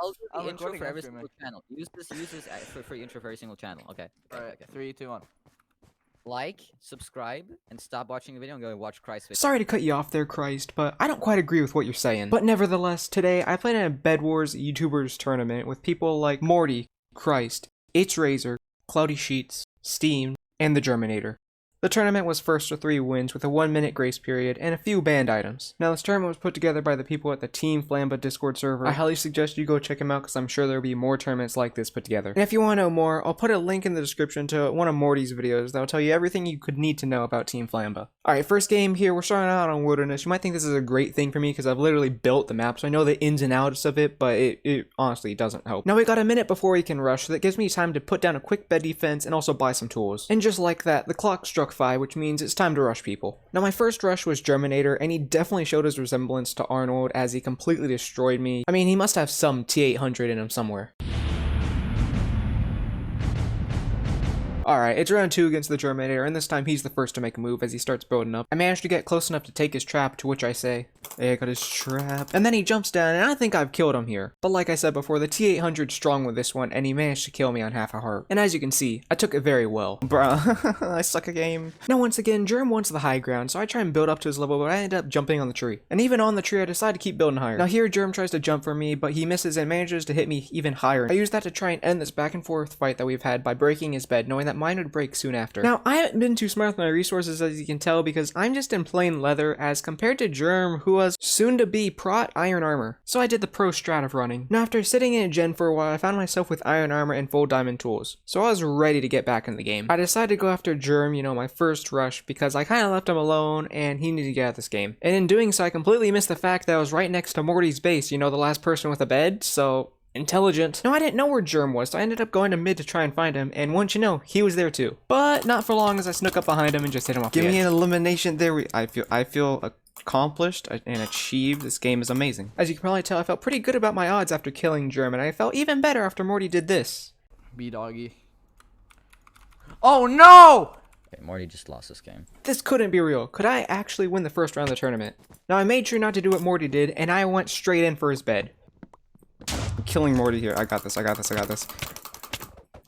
I'll do I'm the intro recording for and every streaming. single channel. Use this for intro for every single channel. Okay. Alright, 3, 2, 1. Like, subscribe, and stop watching the video and go and watch Christ's video. Sorry to cut you off there, Christ, but I don't quite agree with what you're saying. But nevertheless, today I played in a Bedwars YouTubers tournament with people like Morty, Christ, It's Razor, Cloudy Sheets, Steam, and the Germinator. The tournament was first to 3 wins with a 1-minute grace period and a few banned items. Now this tournament was put together by the people at the Team Flamba Discord server. I highly suggest you go check them out because I'm sure there'll be more tournaments like this put together. And if you want to know more, I'll put a link in the description to one of Morty's videos that'll tell you everything you could need to know about Team Flamba. Alright, first game here, we're starting out on Wilderness. You might think this is a great thing for me because I've literally built the map, so I know the ins and outs of it, but it honestly doesn't help. Now we got a minute before we can rush, so that gives me time to put down a quick bed defense and also buy some tools. And just like that, the clock struck 5, which means it's time to rush people. Now my first rush was Germinator, and he definitely showed his resemblance to Arnold as he completely destroyed me. I mean, he must have some T800 in him somewhere. Alright, it's round 2 against the Germinator, and this time he's the first to make a move as he starts building up. I managed to get close enough to take his trap, to which I say, hey, I got his trap. And then he jumps down, and I think I've killed him here. But like I said before, the T800's strong with this one, and he managed to kill me on half a heart. And as you can see, I took it very well. Bruh, I suck a game. Now once again, Germ wants the high ground, so I try and build up to his level, but I end up jumping on the tree. And even on the tree, I decide to keep building higher. Now here, Germ tries to jump for me, but he misses and manages to hit me even higher. I use that to try and end this back and forth fight that we've had by breaking his bed, knowing that mine would break soon after. Now, I haven't been too smart with my resources, as you can tell, because I'm just in plain leather as compared to Germ, who was soon to be prot iron armor. So I did the pro strat of running. Now after sitting in a gen for a while, I found myself with iron armor and full diamond tools. So I was ready to get back in the game. I decided to go after Germ, you know, my first rush, because I kind of left him alone and he needed to get out of this game. And in doing so, I completely missed the fact that I was right next to Morty's base, you know, the last person with a bed, so intelligent. No, I didn't know where Germ was, so I ended up going to mid to try and find him, and once you know, he was there too. But not for long as I snuck up behind him and just hit him off the edge. Give me an elimination there. I feel accomplished and achieved. This game is amazing. As you can probably tell, I felt pretty good about my odds after killing Germ, and I felt even better after Morty did this. B-doggy. Oh no! Okay, Morty just lost this game. This couldn't be real. Could I actually win the first round of the tournament? Now I made sure not to do what Morty did, and I went straight in for his bed. I'm killing Morty here. I got this. I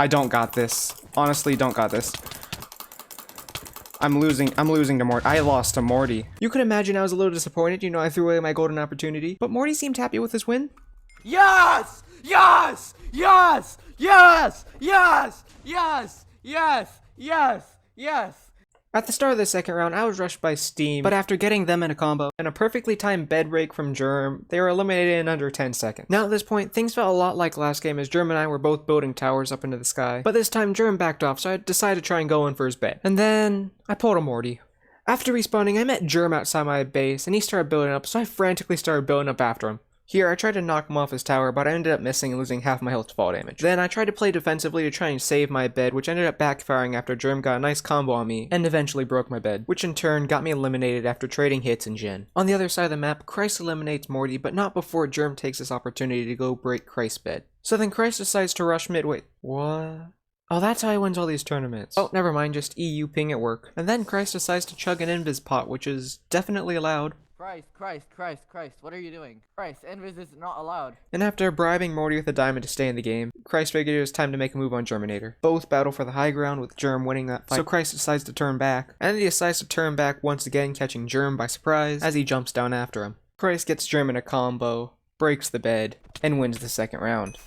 don't got this. Honestly, don't got this. I'm losing to Morty. I lost to Morty. You could imagine I was a little disappointed. You know, I threw away my golden opportunity. But Morty seemed happy with his win. Yes! Yes! Yes! Yes! Yes! Yes! Yes! Yes! Yes! At the start of the second round, I was rushed by Steam, but after getting them in a combo and a perfectly timed bed break from Germ, they were eliminated in under 10 seconds. Now at this point, things felt a lot like last game as Germ and I were both building towers up into the sky, but this time Germ backed off, so I decided to try and go in for his bed. And then I pulled a Morty. After respawning, I met Germ outside my base, and he started building up, so I frantically started building up after him. Here, I tried to knock him off his tower, but I ended up missing and losing half my health to fall damage. Then I tried to play defensively to try and save my bed, which ended up backfiring after Germ got a nice combo on me, and eventually broke my bed, which in turn got me eliminated after trading hits in gen. On the other side of the map, Christ eliminates Morty, but not before Germ takes this opportunity to go break Christ's bed. So then Christ decides to rush mid- wait, what? Oh, that's how he wins all these tournaments. Oh, never mind, just EU ping at work. And then Christ decides to chug an invis pot, which is definitely allowed. Christ, what are you doing? Christ, invis is not allowed. And after bribing Morty with a diamond to stay in the game, Christ figured it was time to make a move on Germinator. Both battle for the high ground with Germ winning that fight, so Christ decides to turn back. And then he decides to turn back once again, catching Germ by surprise as he jumps down after him. Christ gets Germ in a combo, breaks the bed, and wins the second round.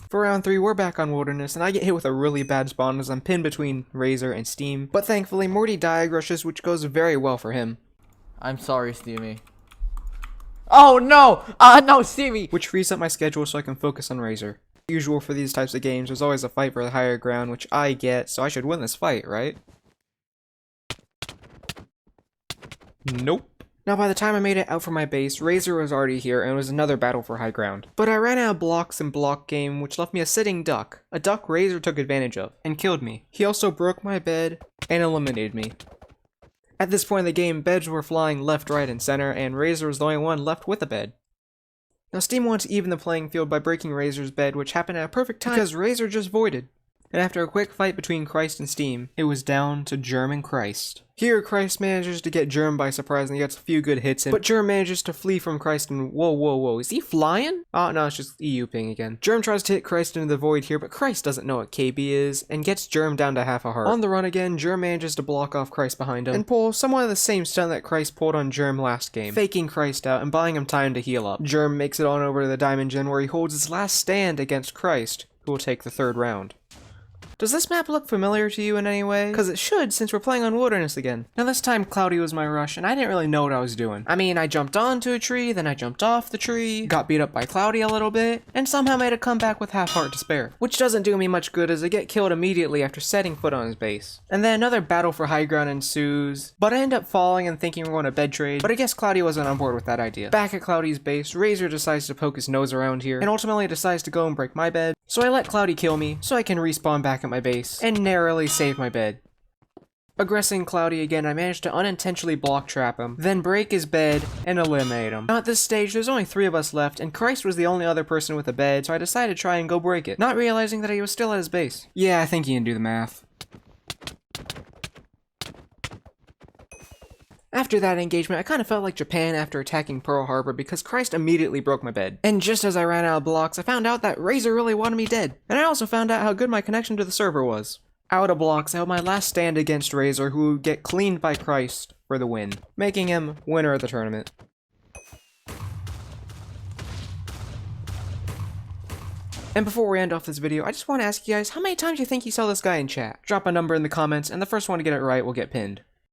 For round 3, we're back on Wilderness, and I get hit with a really bad spawn as I'm pinned between Razor and Steam, but thankfully Morty diag rushes, which goes very well for him. I'm sorry, Steamy. Oh no! No, Steamy! Which frees up my schedule so I can focus on Razor. Usual for these types of games, there's always a fight for the higher ground, which I get, so I should win this fight, right? Nope. Now by the time I made it out from my base, Razor was already here and it was another battle for high ground. But I ran out of blocks in block game, which left me a sitting duck. A duck Razor took advantage of, and killed me. He also broke my bed, and eliminated me. At this point in the game, beds were flying left, right, and center, and Razor was the only one left with a bed. Now Steam wants to even the playing field by breaking Razor's bed, which happened at a perfect time because Razor just voided. and after a quick fight between Christ and Steam, it was down to Germ and Christ. Here, Christ manages to get Germ by surprise and he gets a few good hits in, but Germ manages to flee from Christ and whoa, is he flying? Oh no, it's just EU ping again. Germ tries to hit Christ into the void here, but Christ doesn't know what KB is, and gets Germ down to half a heart. On the run again, Germ manages to block off Christ behind him, and pull somewhat of the same stunt that Christ pulled on Germ last game, faking Christ out and buying him time to heal up. Germ makes it on over to the Diamond Gen where he holds his last stand against Christ, who will take the third round. Does this map look familiar to you in any way? Because it should, since we're playing on Wilderness again. Now this time Cloudy was my rush, and I didn't really know what I was doing. I mean, I jumped onto a tree, then I jumped off the tree, got beat up by Cloudy a little bit, and somehow made a comeback with half heart to spare. Which doesn't do me much good as I get killed immediately after setting foot on his base. And then another battle for high ground ensues, but I end up falling and thinking we're going to bed trade, but I guess Cloudy wasn't on board with that idea. Back at Cloudy's base, Razor decides to poke his nose around here, and ultimately decides to go and break my bed, so I let Cloudy kill me, so I can respawn back at my base, and narrowly save my bed. Aggressing Cloudy again, I managed to unintentionally block trap him, then break his bed, and eliminate him. Now at this stage, there's only 3 of us left, and Christ was the only other person with a bed, so I decided to try and go break it, not realizing that he was still at his base. Yeah, I think you can do the math. After that engagement, I kind of felt like Japan after attacking Pearl Harbor because Christ immediately broke my bed. And just as I ran out of blocks, I found out that Razor really wanted me dead. And I also found out how good my connection to the server was. Out of blocks, I held my last stand against Razor, who would get cleaned by Christ for the win, making him winner of the tournament. And before we end off this video, I just want to ask you guys, how many times do you think you saw this guy in chat? Drop a number in the comments, and the first one to get it right will get pinned.